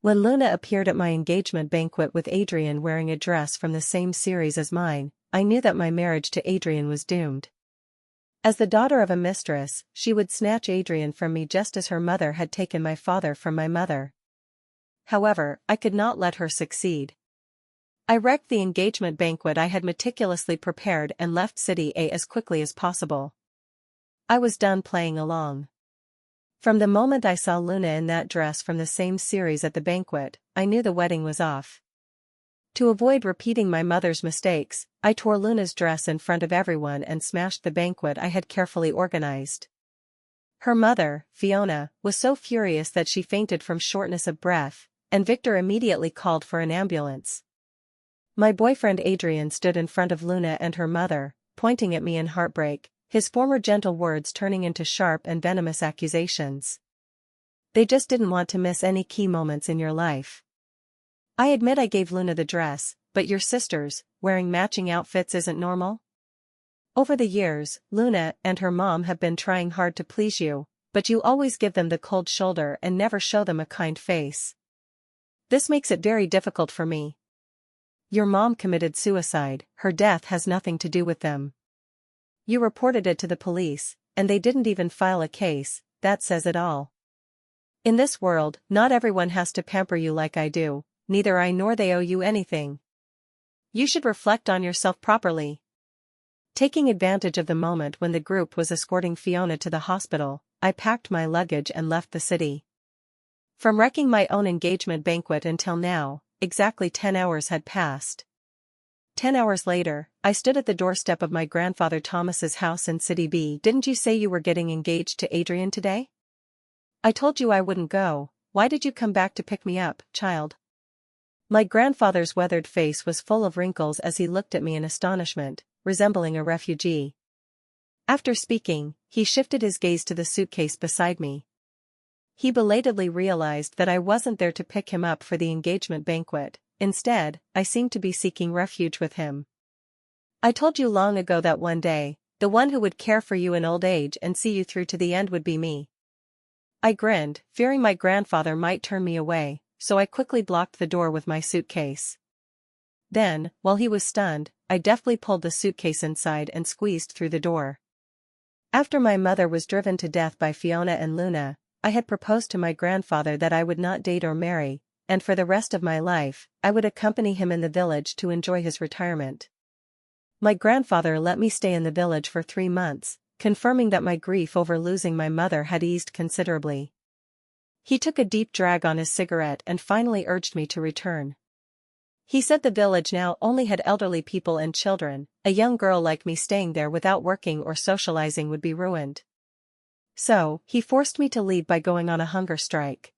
When Luna appeared at my engagement banquet with Adrian wearing a dress from the same series as mine, I knew that my marriage to Adrian was doomed. As the daughter of a mistress, she would snatch Adrian from me just as her mother had taken my father from my mother. However, I could not let her succeed. I wrecked the engagement banquet I had meticulously prepared and left City A as quickly as possible. I was done playing along. From the moment I saw Luna in that dress from the same series at the banquet, I knew the wedding was off. To avoid repeating my mother's mistakes, I tore Luna's dress in front of everyone and smashed the banquet I had carefully organized. Her mother, Fiona, was so furious that she fainted from shortness of breath, and Victor immediately called for an ambulance. My boyfriend Adrian stood in front of Luna and her mother, pointing at me in heartbreak, his former gentle words turning into sharp and venomous accusations. They just didn't want to miss any key moments in your life. I admit I gave Luna the dress, but your sisters, wearing matching outfits isn't normal? Over the years, Luna and her mom have been trying hard to please you, but you always give them the cold shoulder and never show them a kind face. This makes it very difficult for me. Your mom committed suicide, her death has nothing to do with them. You reported it to the police, and they didn't even file a case, that says it all. In this world, not everyone has to pamper you like I do, neither I nor they owe you anything. You should reflect on yourself properly. Taking advantage of the moment when the group was escorting Fiona to the hospital, I packed my luggage and left the city. From wrecking my own engagement banquet until now, exactly 10 hours had passed. 10 hours later, I stood at the doorstep of my grandfather Thomas's house in City B. Didn't you say you were getting engaged to Adrian today? I told you I wouldn't go. Why did you come back to pick me up, child? My grandfather's weathered face was full of wrinkles as he looked at me in astonishment, resembling a refugee. After speaking, he shifted his gaze to the suitcase beside me. He belatedly realized that I wasn't there to pick him up for the engagement banquet. Instead, I seemed to be seeking refuge with him. I told you long ago that one day, the one who would care for you in old age and see you through to the end would be me. I grinned, fearing my grandfather might turn me away, so I quickly blocked the door with my suitcase. Then, while he was stunned, I deftly pulled the suitcase inside and squeezed through the door. After my mother was driven to death by Fiona and Luna, I had proposed to my grandfather that I would not date or marry, and for the rest of my life, I would accompany him in the village to enjoy his retirement. My grandfather let me stay in the village for 3 months, confirming that my grief over losing my mother had eased considerably. He took a deep drag on his cigarette and finally urged me to return. He said the village now only had elderly people and children, a young girl like me staying there without working or socializing would be ruined. So, he forced me to leave by going on a hunger strike.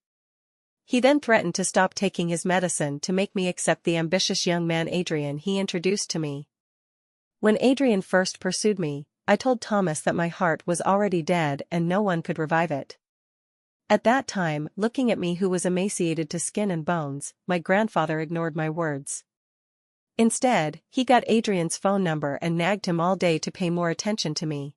He then threatened to stop taking his medicine to make me accept the ambitious young man Adrian he introduced to me. When Adrian first pursued me, I told Thomas that my heart was already dead and no one could revive it. At that time, looking at me who was emaciated to skin and bones, my grandfather ignored my words. Instead, he got Adrian's phone number and nagged him all day to pay more attention to me.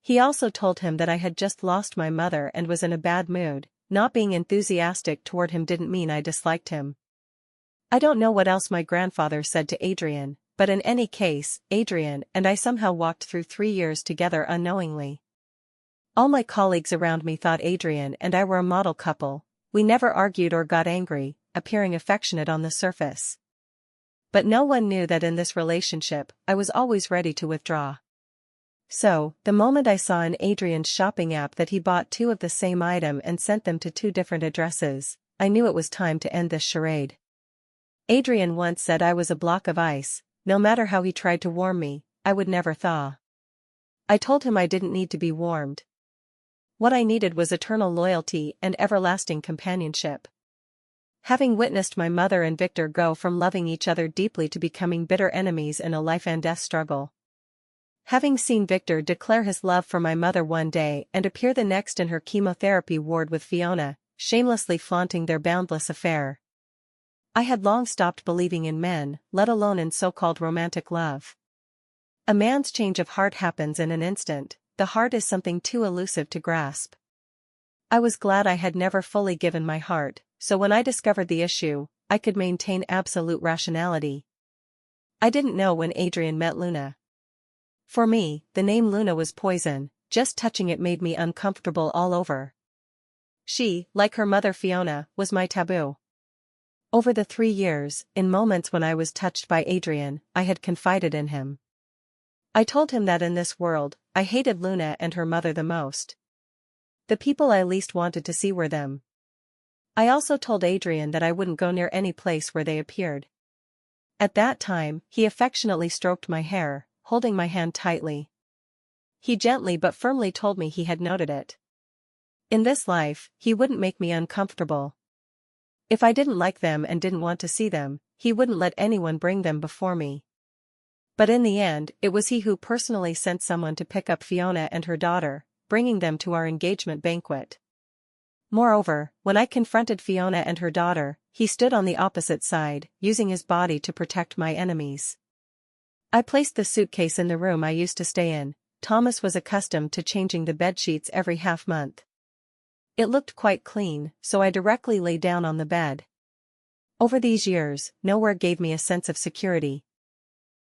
He also told him that I had just lost my mother and was in a bad mood. Not being enthusiastic toward him didn't mean I disliked him. I don't know what else my grandfather said to Adrian, but in any case, Adrian and I somehow walked through 3 years together unknowingly. All my colleagues around me thought Adrian and I were a model couple. We never argued or got angry, appearing affectionate on the surface. But no one knew that in this relationship, I was always ready to withdraw. So, the moment I saw in Adrian's shopping app that he bought 2 of the same item and sent them to 2 different addresses, I knew it was time to end this charade. Adrian once said I was a block of ice. No matter how he tried to warm me, I would never thaw. I told him I didn't need to be warmed. What I needed was eternal loyalty and everlasting companionship. Having witnessed my mother and Victor go from loving each other deeply to becoming bitter enemies in a life-and-death struggle. Having seen Victor declare his love for my mother one day and appear the next in her chemotherapy ward with Fiona, shamelessly flaunting their boundless affair. I had long stopped believing in men, let alone in so-called romantic love. A man's change of heart happens in an instant. The heart is something too elusive to grasp. I was glad I had never fully given my heart, so when I discovered the issue, I could maintain absolute rationality. I didn't know when Adrian met Luna. For me, the name Luna was poison, just touching it made me uncomfortable all over. She, like her mother Fiona, was my taboo. Over the 3 years, in moments when I was touched by Adrian, I had confided in him. I told him that in this world, I hated Luna and her mother the most. The people I least wanted to see were them. I also told Adrian that I wouldn't go near any place where they appeared. At that time, he affectionately stroked my hair, holding my hand tightly. He gently but firmly told me he had noted it. In this life, he wouldn't make me uncomfortable. If I didn't like them and didn't want to see them, he wouldn't let anyone bring them before me. But in the end, it was he who personally sent someone to pick up Fiona and her daughter, bringing them to our engagement banquet. Moreover, when I confronted Fiona and her daughter, he stood on the opposite side, using his body to protect my enemies. I placed the suitcase in the room I used to stay in. Thomas was accustomed to changing the bedsheets every half-month. It looked quite clean, so I directly lay down on the bed. Over these years, nowhere gave me a sense of security.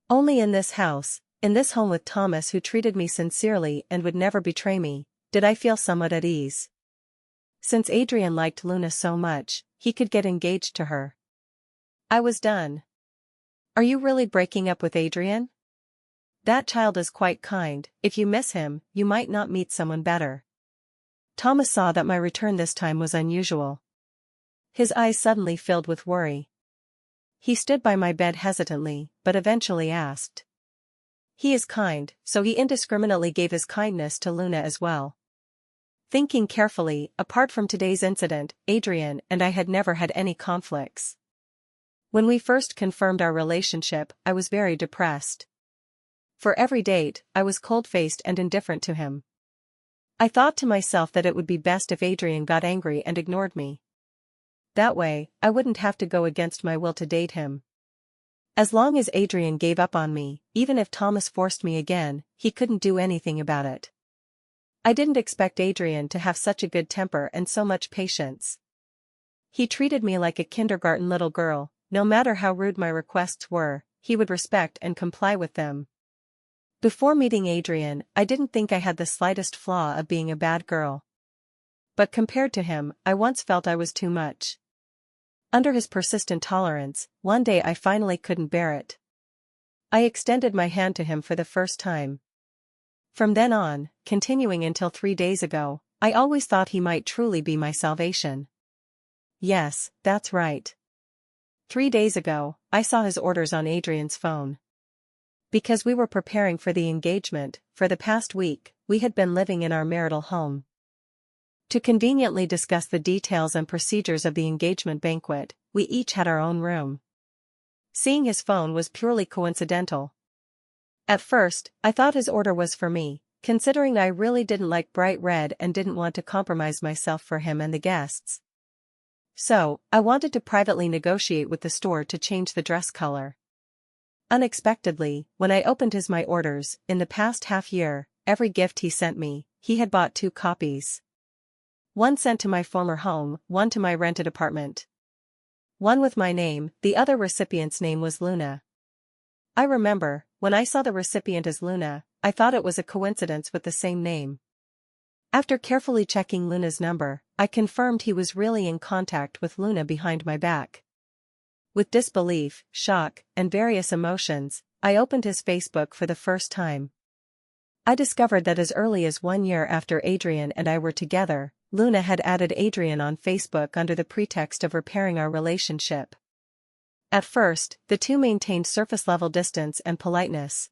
Only in this house, in this home with Thomas who treated me sincerely and would never betray me, did I feel somewhat at ease. Since Adrian liked Luna so much, he could get engaged to her. I was done. Are you really breaking up with Adrian? That child is quite kind. If you miss him, you might not meet someone better. Thomas saw that my return this time was unusual. His eyes suddenly filled with worry. He stood by my bed hesitantly, but eventually asked. He is kind, so he indiscriminately gave his kindness to Luna as well. Thinking carefully, apart from today's incident, Adrian and I had never had any conflicts. When we first confirmed our relationship, I was very depressed. For every date, I was cold-faced and indifferent to him. I thought to myself that it would be best if Adrian got angry and ignored me. That way, I wouldn't have to go against my will to date him. As long as Adrian gave up on me, even if Thomas forced me again, he couldn't do anything about it. I didn't expect Adrian to have such a good temper and so much patience. He treated me like a kindergarten little girl. No matter how rude my requests were, he would respect and comply with them. Before meeting Adrian, I didn't think I had the slightest flaw of being a bad girl. But compared to him, I once felt I was too much. Under his persistent tolerance, one day I finally couldn't bear it. I extended my hand to him for the first time. From then on, continuing until 3 days ago, I always thought he might truly be my salvation. Yes, that's right. 3 days ago, I saw his orders on Adrian's phone. Because we were preparing for the engagement, for the past week, we had been living in our marital home. To conveniently discuss the details and procedures of the engagement banquet, we each had our own room. Seeing his phone was purely coincidental. At first, I thought his order was for me, considering I really didn't like bright red and didn't want to compromise myself for him and the guests. So, I wanted to privately negotiate with the store to change the dress color. Unexpectedly, when I opened my orders, in the past half year, every gift he sent me, he had bought 2 copies. One sent to my former home, one to my rented apartment. One with my name, the other recipient's name was Luna. I remember, when I saw the recipient as Luna, I thought it was a coincidence with the same name. After carefully checking Luna's number, I confirmed he was really in contact with Luna behind my back. With disbelief, shock, and various emotions, I opened his Facebook for the first time. I discovered that as early as 1 year after Adrian and I were together, Luna had added Adrian on Facebook under the pretext of repairing our relationship. At first, the two maintained surface-level distance and politeness.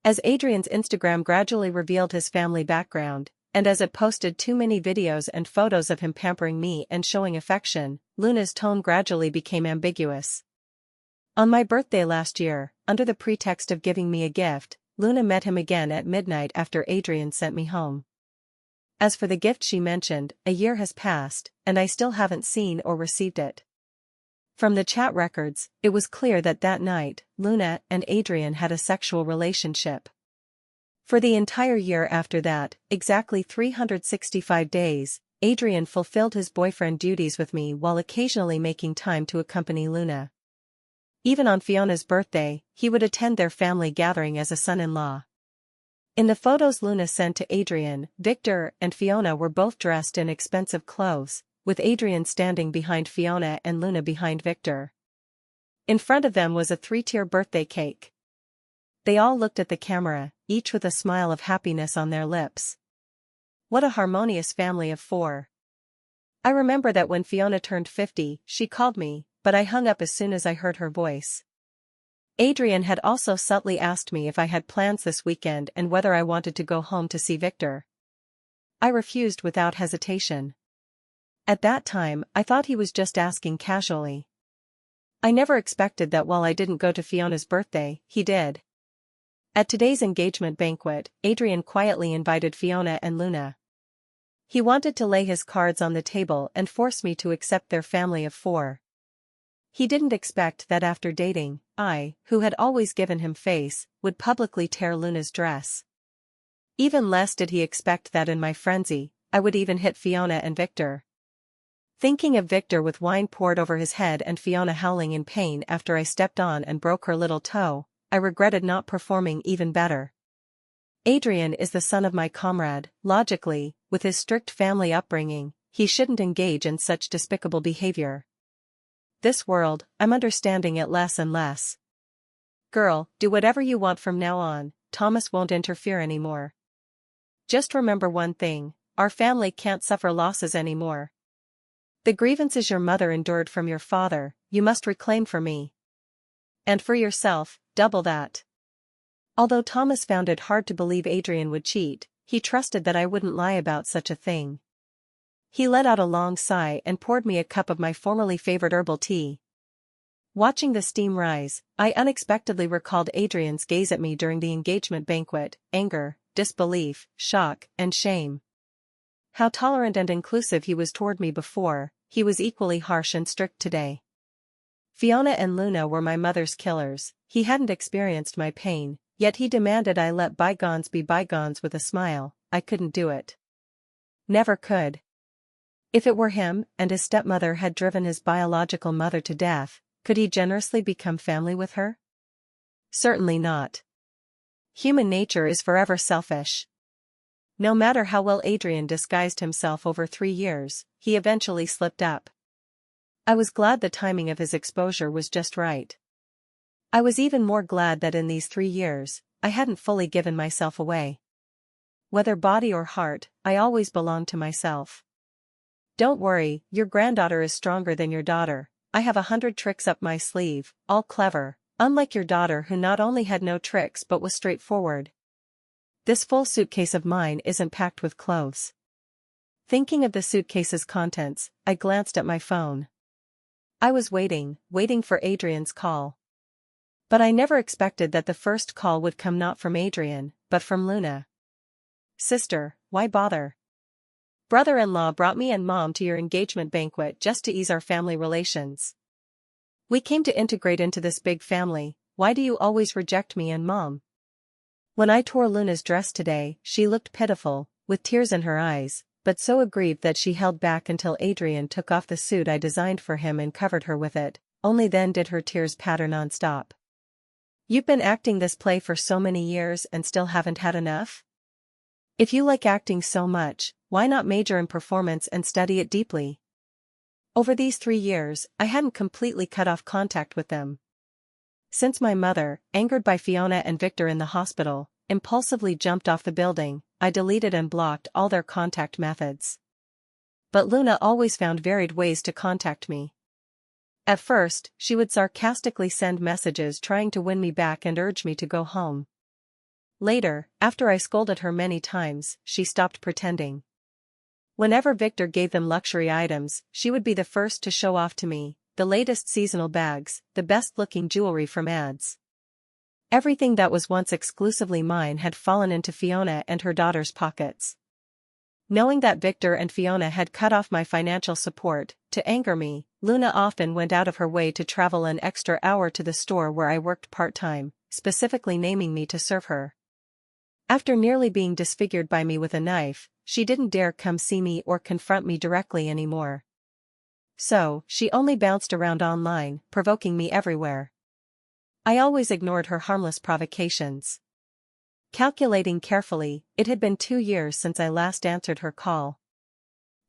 As Adrian's Instagram gradually revealed his family background, and as it posted too many videos and photos of him pampering me and showing affection, Luna's tone gradually became ambiguous. On my birthday last year, under the pretext of giving me a gift, Luna met him again at midnight after Adrian sent me home. As for the gift she mentioned, a year has passed, and I still haven't seen or received it. From the chat records, it was clear that that night, Luna and Adrian had a sexual relationship. For the entire year after that, exactly 365 days, Adrian fulfilled his boyfriend duties with me while occasionally making time to accompany Luna. Even on Fiona's birthday, he would attend their family gathering as a son-in-law. In the photos Luna sent to Adrian, Victor and Fiona were both dressed in expensive clothes, with Adrian standing behind Fiona and Luna behind Victor. In front of them was a 3-tier birthday cake. They all looked at the camera, each with a smile of happiness on their lips. What a harmonious family of 4. I remember that when Fiona turned 50, she called me, but I hung up as soon as I heard her voice. Adrian had also subtly asked me if I had plans this weekend and whether I wanted to go home to see Victor. I refused without hesitation. At that time, I thought he was just asking casually. I never expected that while I didn't go to Fiona's birthday, he did. At today's engagement banquet, Adrian quietly invited Fiona and Luna. He wanted to lay his cards on the table and force me to accept their family of 4. He didn't expect that after dating, I, who had always given him face, would publicly tear Luna's dress. Even less did he expect that in my frenzy, I would even hit Fiona and Victor. Thinking of Victor with wine poured over his head and Fiona howling in pain after I stepped on and broke her little toe, I regretted not performing even better. Adrian is the son of my comrade. Logically, with his strict family upbringing, he shouldn't engage in such despicable behavior. This world, I'm understanding it less and less. Girl, do whatever you want from now on, Thomas won't interfere anymore. Just remember one thing, our family can't suffer losses anymore. The grievances your mother endured from your father, you must reclaim for me. And for yourself, double that. Although Thomas found it hard to believe Adrian would cheat, he trusted that I wouldn't lie about such a thing. He let out a long sigh and poured me a cup of my formerly favorite herbal tea. Watching the steam rise, I unexpectedly recalled Adrian's gaze at me during the engagement banquet: anger, disbelief, shock, and shame. How tolerant and inclusive he was toward me before, he was equally harsh and strict today. Fiona and Luna were my mother's killers. He hadn't experienced my pain, yet he demanded I let bygones be bygones with a smile. I couldn't do it. Never could. If it were him, and his stepmother had driven his biological mother to death, could he generously become family with her? Certainly not. Human nature is forever selfish. No matter how well Adrian disguised himself over 3 years, he eventually slipped up. I was glad the timing of his exposure was just right. I was even more glad that in these 3 years, I hadn't fully given myself away. Whether body or heart, I always belonged to myself. Don't worry, your granddaughter is stronger than your daughter. I have 100 tricks up my sleeve, all clever, unlike your daughter who not only had no tricks but was straightforward. This full suitcase of mine isn't packed with clothes. Thinking of the suitcase's contents, I glanced at my phone. I was waiting for Adrian's call. But I never expected that the first call would come not from Adrian, but from Luna. Sister, why bother? Brother-in-law brought me and Mom to your engagement banquet just to ease our family relations. We came to integrate into this big family. Why do you always reject me and Mom? When I tore Luna's dress today, she looked pitiful, with tears in her eyes, but so aggrieved that she held back until Adrian took off the suit I designed for him and covered her with it. Only then did her tears patter non-stop. You've been acting this play for so many years and still haven't had enough? If you like acting so much, why not major in performance and study it deeply? Over these 3 years, I hadn't completely cut off contact with them. Since my mother, angered by Fiona and Victor in the hospital, impulsively jumped off the building, I deleted and blocked all their contact methods. But Luna always found varied ways to contact me. At first, she would sarcastically send messages trying to win me back and urge me to go home. Later, after I scolded her many times, she stopped pretending. Whenever Victor gave them luxury items, she would be the first to show off to me, the latest seasonal bags, the best-looking jewelry from ads. Everything that was once exclusively mine had fallen into Fiona and her daughter's pockets. Knowing that Victor and Fiona had cut off my financial support, to anger me, Luna often went out of her way to travel an extra hour to the store where I worked part-time, specifically naming me to serve her. After nearly being disfigured by me with a knife, she didn't dare come see me or confront me directly anymore. So, she only bounced around online, provoking me everywhere. I always ignored her harmless provocations. Calculating carefully, it had been 2 years since I last answered her call.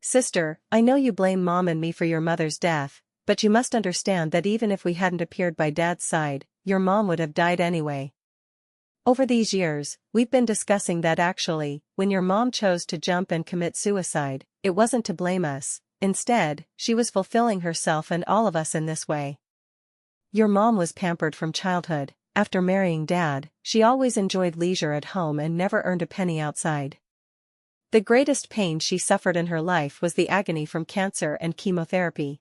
Sister, I know you blame Mom and me for your mother's death, but you must understand that even if we hadn't appeared by Dad's side, your mom would have died anyway. Over these years, we've been discussing that actually, when your mom chose to jump and commit suicide, it wasn't to blame us. Instead, she was fulfilling herself and all of us in this way. Your mom was pampered from childhood. After marrying Dad, she always enjoyed leisure at home and never earned a penny outside. The greatest pain she suffered in her life was the agony from cancer and chemotherapy.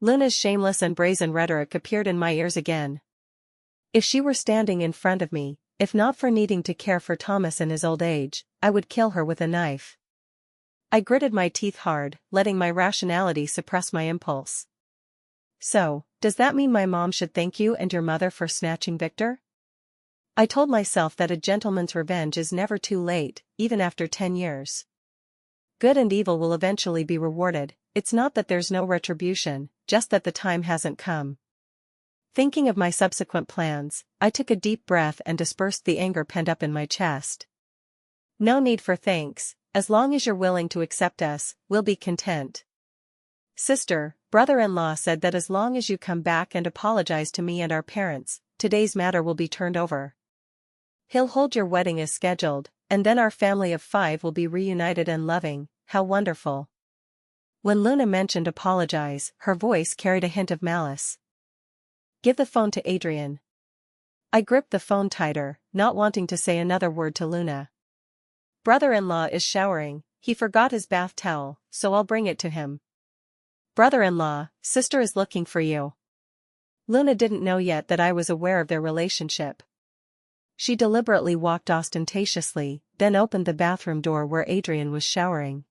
Luna's shameless and brazen rhetoric appeared in my ears again. If she were standing in front of me, if not for needing to care for Thomas in his old age, I would kill her with a knife. I gritted my teeth hard, letting my rationality suppress my impulse. So, does that mean my mom should thank you and your mother for snatching Victor? I told myself that a gentleman's revenge is never too late, even after 10 years. Good and evil will eventually be rewarded. It's not that there's no retribution, just that the time hasn't come. Thinking of my subsequent plans, I took a deep breath and dispersed the anger pent up in my chest. No need for thanks, as long as you're willing to accept us, we'll be content. Sister, brother-in-law said that as long as you come back and apologize to me and our parents, today's matter will be turned over. He'll hold your wedding as scheduled, and then our family of 5 will be reunited and loving. How wonderful. When Luna mentioned apologize, her voice carried a hint of malice. Give the phone to Adrian. I gripped the phone tighter, not wanting to say another word to Luna. Brother-in-law is showering, he forgot his bath towel, so I'll bring it to him. Brother-in-law, sister is looking for you. Luna didn't know yet that I was aware of their relationship. She deliberately walked ostentatiously, then opened the bathroom door where Adrian was showering.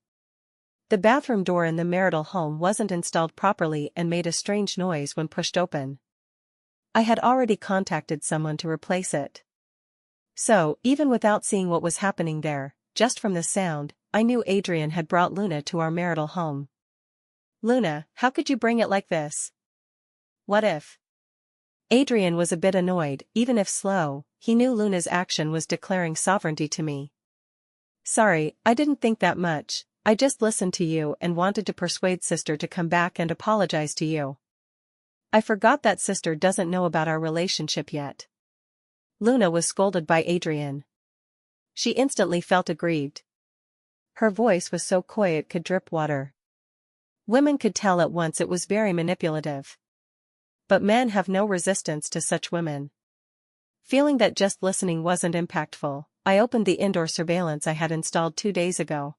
The bathroom door in the marital home wasn't installed properly and made a strange noise when pushed open. I had already contacted someone to replace it. So, even without seeing what was happening there, just from the sound, I knew Adrian had brought Luna to our marital home. Luna, how could you bring it like this? What if? Adrian was a bit annoyed, even if slow, he knew Luna's action was declaring sovereignty to me. Sorry, I didn't think that much, I just listened to you and wanted to persuade sister to come back and apologize to you. I forgot that sister doesn't know about our relationship yet. Luna was scolded by Adrian. She instantly felt aggrieved. Her voice was so coy it could drip water. Women could tell at once it was very manipulative. But men have no resistance to such women. Feeling that just listening wasn't impactful, I opened the indoor surveillance I had installed 2 days ago.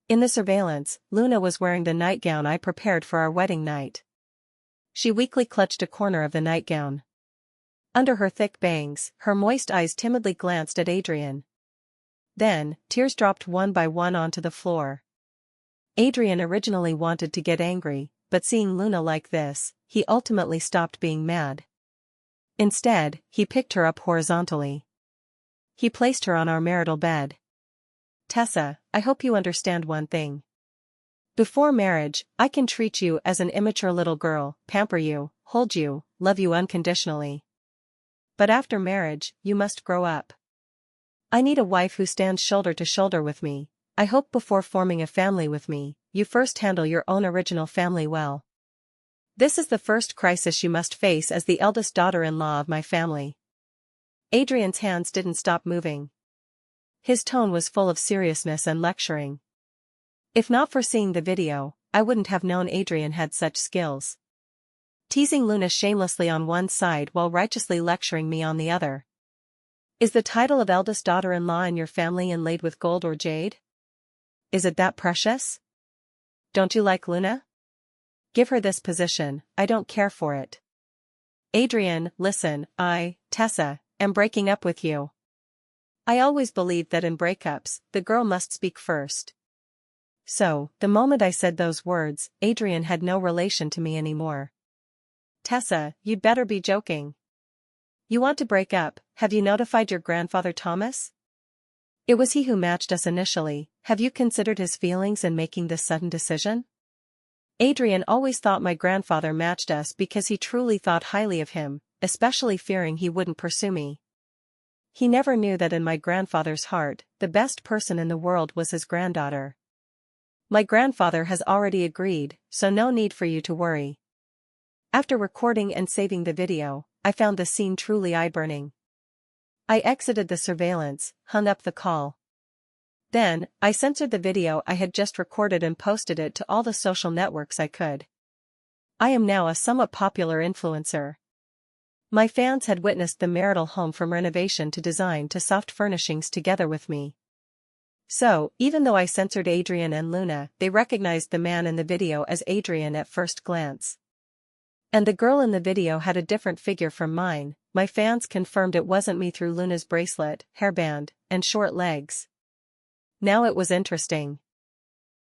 In the surveillance, Luna was wearing the nightgown I prepared for our wedding night. She weakly clutched a corner of the nightgown. Under her thick bangs, her moist eyes timidly glanced at Adrian. Then, tears dropped one by one onto the floor. Adrian originally wanted to get angry, but seeing Luna like this, he ultimately stopped being mad. Instead, he picked her up horizontally. He placed her on our marital bed. Tessa, I hope you understand one thing. Before marriage, I can treat you as an immature little girl, pamper you, hold you, love you unconditionally. But after marriage, you must grow up. I need a wife who stands shoulder to shoulder with me. I hope before forming a family with me, you first handle your own original family well. This is the first crisis you must face as the eldest daughter-in-law of my family. Adrian's hands didn't stop moving. His tone was full of seriousness and lecturing. If not for seeing the video, I wouldn't have known Adrian had such skills. Teasing Luna shamelessly on one side while righteously lecturing me on the other. Is the title of eldest daughter-in-law in your family inlaid with gold or jade? Is it that precious? Don't you like Luna? Give her this position, I don't care for it. Adrian, listen, Tessa, am breaking up with you. I always believed that in breakups, the girl must speak first. So, the moment I said those words, Adrian had no relation to me anymore. Tessa, you'd better be joking. You want to break up, have you notified your grandfather Thomas? It was he who matched us initially. Have you considered his feelings in making this sudden decision? Adrian always thought my grandfather matched us because he truly thought highly of him, especially fearing he wouldn't pursue me. He never knew that in my grandfather's heart, the best person in the world was his granddaughter. My grandfather has already agreed, so no need for you to worry. After recording and saving the video, I found the scene truly eye-burning. I exited the surveillance, hung up the call. Then, I censored the video I had just recorded and posted it to all the social networks I could. I am now a somewhat popular influencer. My fans had witnessed the marital home from renovation to design to soft furnishings together with me. So, even though I censored Adrian and Luna, they recognized the man in the video as Adrian at first glance. And the girl in the video had a different figure from mine. My fans confirmed it wasn't me through Luna's bracelet, hairband, and short legs. Now it was interesting.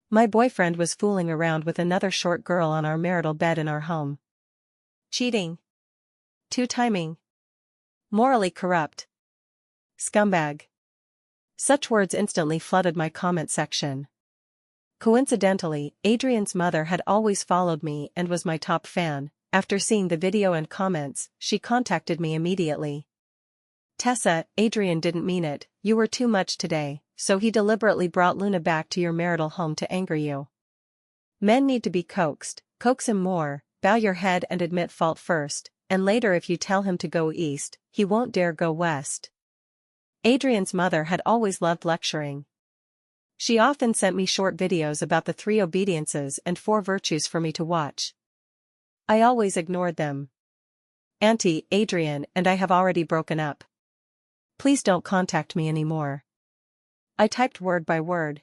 My boyfriend was fooling around with another short girl on our marital bed in our home. Cheating. Two-timing. Morally corrupt. Scumbag. Such words instantly flooded my comment section. Coincidentally, Adrian's mother had always followed me and was my top fan. After seeing the video and comments, she contacted me immediately. Tessa, Adrian didn't mean it, you were too much today, so he deliberately brought Luna back to your marital home to anger you. Men need to be coaxed, coax him more, bow your head and admit fault first, and later if you tell him to go east, he won't dare go west. Adrian's mother had always loved lecturing. She often sent me short videos about the 3 obediences and 4 virtues for me to watch. I always ignored them. Auntie, Adrian and I have already broken up. Please don't contact me anymore. I typed word by word.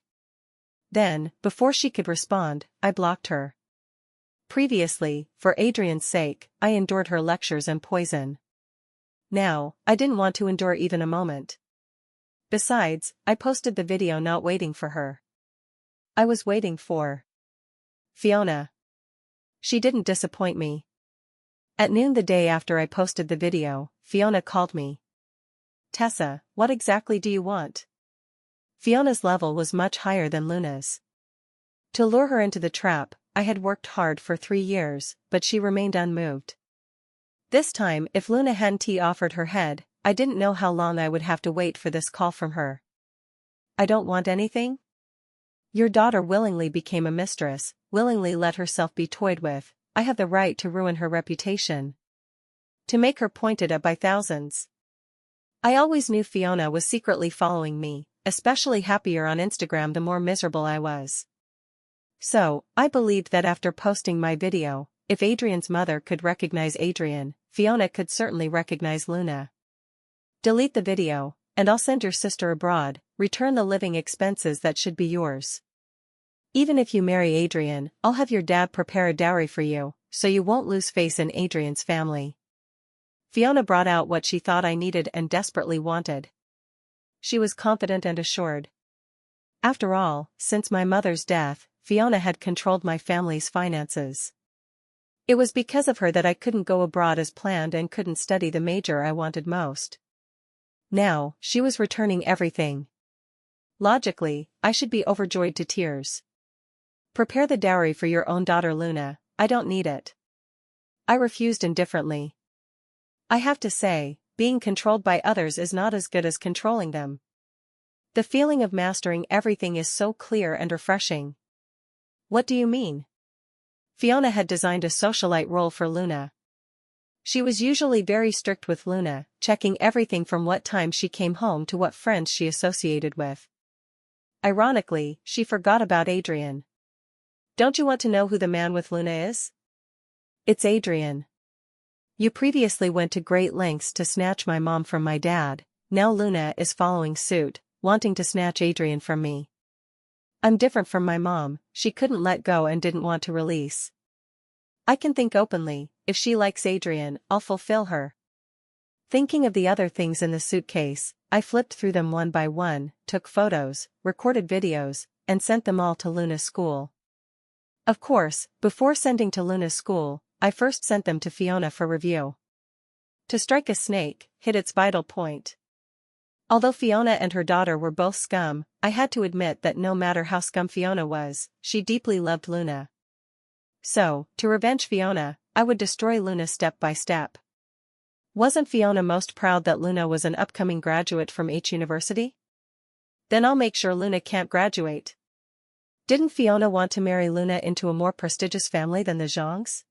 Then, before she could respond, I blocked her. Previously, for Adrian's sake, I endured her lectures and poison. Now, I didn't want to endure even a moment. Besides, I posted the video not waiting for her. I was waiting for Fiona. She didn't disappoint me. At noon the day after I posted the video, Fiona called me. Tessa, what exactly do you want? Fiona's level was much higher than Luna's. To lure her into the trap, I had worked hard for 3 years, but she remained unmoved. This time, if Luna hadn't offered her head, I didn't know how long I would have to wait for this call from her. I don't want anything? Your daughter willingly became a mistress, willingly let herself be toyed with. I have the right to ruin her reputation. To make her pointed at by thousands. I always knew Fiona was secretly following me, especially happier on Instagram the more miserable I was. So, I believed that after posting my video, if Adrian's mother could recognize Adrian, Fiona could certainly recognize Luna. Delete the video, and I'll send your sister abroad, return the living expenses that should be yours. Even if you marry Adrian, I'll have your dad prepare a dowry for you, so you won't lose face in Adrian's family. Fiona brought out what she thought I needed and desperately wanted. She was confident and assured. After all, since my mother's death, Fiona had controlled my family's finances. It was because of her that I couldn't go abroad as planned and couldn't study the major I wanted most. Now, she was returning everything. Logically, I should be overjoyed to tears. Prepare the dowry for your own daughter Luna, I don't need it. I refused indifferently. I have to say, being controlled by others is not as good as controlling them. The feeling of mastering everything is so clear and refreshing. What do you mean? Fiona had designed a socialite role for Luna. She was usually very strict with Luna, checking everything from what time she came home to what friends she associated with. Ironically, she forgot about Adrian. Don't you want to know who the man with Luna is? It's Adrian. You previously went to great lengths to snatch my mom from my dad, now Luna is following suit, wanting to snatch Adrian from me. I'm different from my mom, she couldn't let go and didn't want to release. I can think openly, if she likes Adrian, I'll fulfill her. Thinking of the other things in the suitcase, I flipped through them one by one, took photos, recorded videos, and sent them all to Luna's school. Of course, before sending to Luna's school, I first sent them to Fiona for review. To strike a snake, hit its vital point. Although Fiona and her daughter were both scum, I had to admit that no matter how scum Fiona was, she deeply loved Luna. So, to revenge Fiona, I would destroy Luna step by step. Wasn't Fiona most proud that Luna was an upcoming graduate from H University? Then I'll make sure Luna can't graduate. Didn't Fiona want to marry Luna into a more prestigious family than the Zhongs?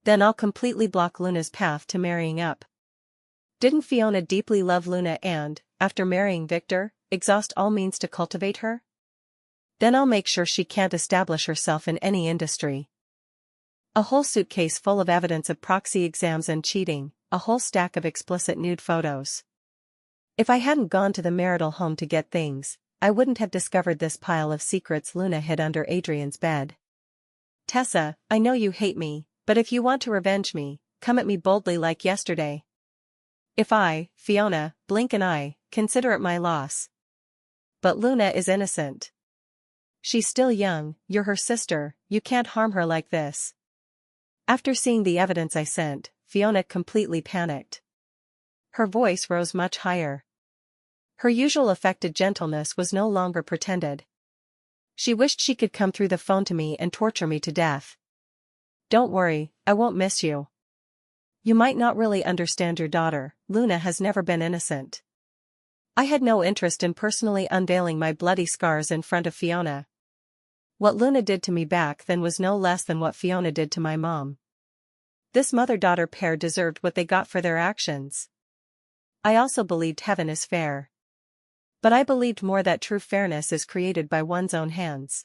Then I'll completely block Luna's path to marrying up. Didn't Fiona deeply love Luna and, after marrying Victor, exhaust all means to cultivate her? Then I'll make sure she can't establish herself in any industry. A whole suitcase full of evidence of proxy exams and cheating, a whole stack of explicit nude photos. If I hadn't gone to the marital home to get things, I wouldn't have discovered this pile of secrets Luna hid under Adrian's bed. Tessa, I know you hate me, but if you want to revenge me, come at me boldly like yesterday. If I, Fiona, blink an eye, consider it my loss. But Luna is innocent. She's still young, you're her sister, you can't harm her like this. After seeing the evidence I sent, Fiona completely panicked. Her voice rose much higher. Her usual affected gentleness was no longer pretended. She wished she could come through the phone to me and torture me to death. Don't worry, I won't miss you. You might not really understand your daughter, Luna has never been innocent. I had no interest in personally unveiling my bloody scars in front of Fiona. What Luna did to me back then was no less than what Fiona did to my mom. This mother-daughter pair deserved what they got for their actions. I also believed heaven is fair. But I believed more that true fairness is created by one's own hands.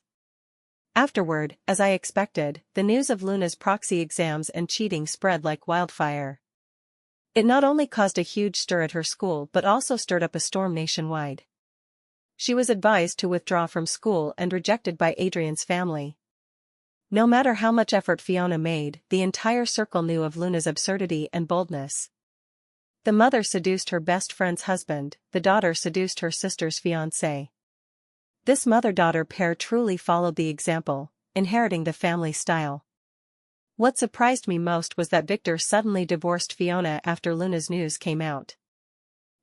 Afterward, as I expected, the news of Luna's proxy exams and cheating spread like wildfire. It not only caused a huge stir at her school but also stirred up a storm nationwide. She was advised to withdraw from school and rejected by Adrian's family. No matter how much effort Fiona made, the entire circle knew of Luna's absurdity and boldness. The mother seduced her best friend's husband, the daughter seduced her sister's fiancé. This mother-daughter pair truly followed the example, inheriting the family style. What surprised me most was that Victor suddenly divorced Fiona after Luna's news came out.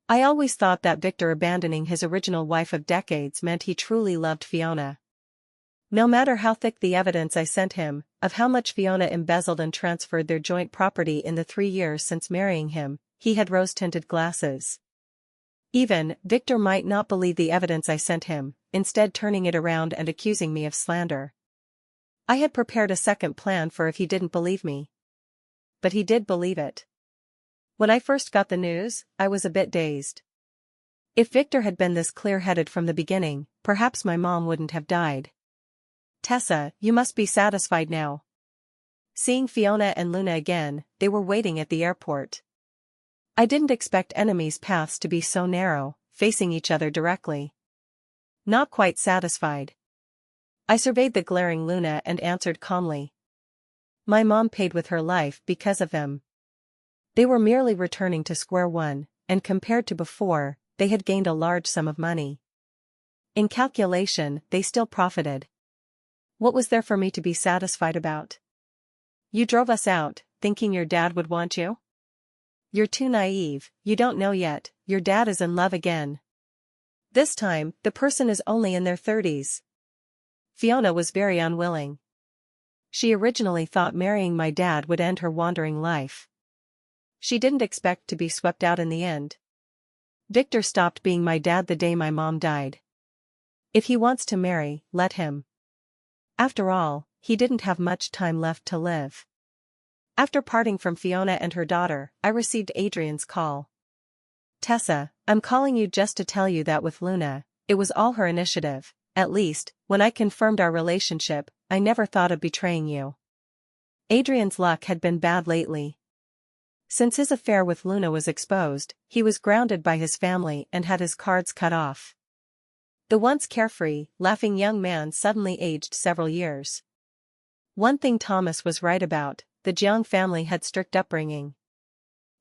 I always thought that Victor abandoning his original wife of decades meant he truly loved Fiona. No matter how thick the evidence I sent him, of how much Fiona embezzled and transferred their joint property in the 3 years since marrying him, he had rose-tinted glasses. Even, Victor might not believe the evidence I sent him, instead turning it around and accusing me of slander. I had prepared a second plan for if he didn't believe me. But he did believe it. When I first got the news, I was a bit dazed. If Victor had been this clear-headed from the beginning, perhaps my mom wouldn't have died. Tessa, you must be satisfied now. Seeing Fiona and Luna again, they were waiting at the airport. I didn't expect enemies' paths to be so narrow, facing each other directly. Not quite satisfied. I surveyed the glaring Luna and answered calmly. My mom paid with her life because of them. They were merely returning to square one, and compared to before, they had gained a large sum of money. In calculation, they still profited. What was there for me to be satisfied about? You drove us out, thinking your dad would want you? You're too naive, you don't know yet, your dad is in love again. This time, the person is only in their 30s. Fiona was very unwilling. She originally thought marrying my dad would end her wandering life. She didn't expect to be swept out in the end. Victor stopped being my dad the day my mom died. If he wants to marry, let him. After all, he didn't have much time left to live. After parting from Fiona and her daughter, I received Adrian's call. Tessa, I'm calling you just to tell you that with Luna, it was all her initiative. At least, when I confirmed our relationship, I never thought of betraying you. Adrian's luck had been bad lately. Since his affair with Luna was exposed, he was grounded by his family and had his cards cut off. The once carefree, laughing young man suddenly aged several years. One thing Thomas was right about, the Jiang family had strict upbringing.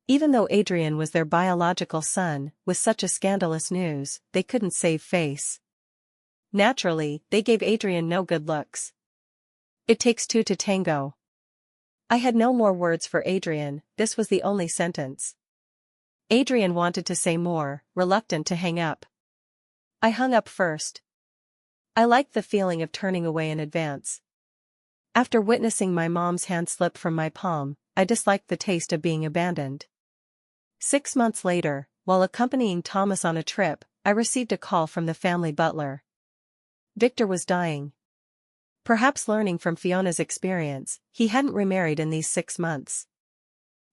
Even though Adrian was their biological son, with such a scandalous news, they couldn't save face. Naturally, they gave Adrian no good looks. It takes two to tango. I had no more words for Adrian, this was the only sentence. Adrian wanted to say more, reluctant to hang up. I hung up first. I liked the feeling of turning away in advance. After witnessing my mom's hand slip from my palm, I disliked the taste of being abandoned. 6 months later, while accompanying Thomas on a trip, I received a call from the family butler. Victor was dying. Perhaps learning from Fiona's experience, he hadn't remarried in these 6 months.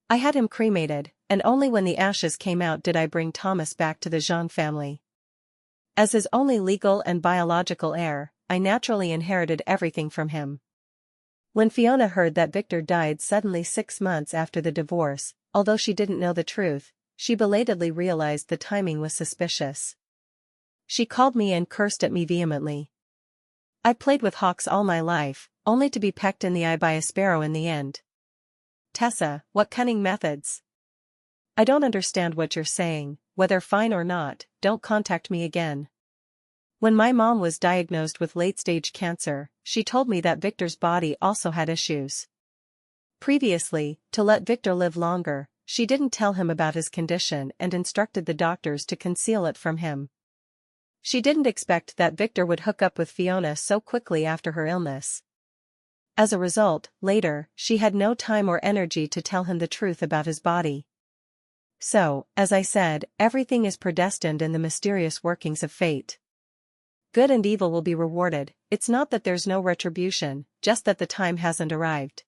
I had him cremated, and only when the ashes came out did I bring Thomas back to the Jean family. As his only legal and biological heir, I naturally inherited everything from him. When Fiona heard that Victor died suddenly 6 months after the divorce, although she didn't know the truth, she belatedly realized the timing was suspicious. She called me and cursed at me vehemently. I played with hawks all my life, only to be pecked in the eye by a sparrow in the end. Tessa, what cunning methods! I don't understand what you're saying, whether fine or not, don't contact me again. When my mom was diagnosed with late-stage cancer, she told me that Victor's body also had issues. Previously, to let Victor live longer, she didn't tell him about his condition and instructed the doctors to conceal it from him. She didn't expect that Victor would hook up with Fiona so quickly after her illness. As a result, later, she had no time or energy to tell him the truth about his body. So, as I said, everything is predestined in the mysterious workings of fate. Good and evil will be rewarded, it's not that there's no retribution, just that the time hasn't arrived.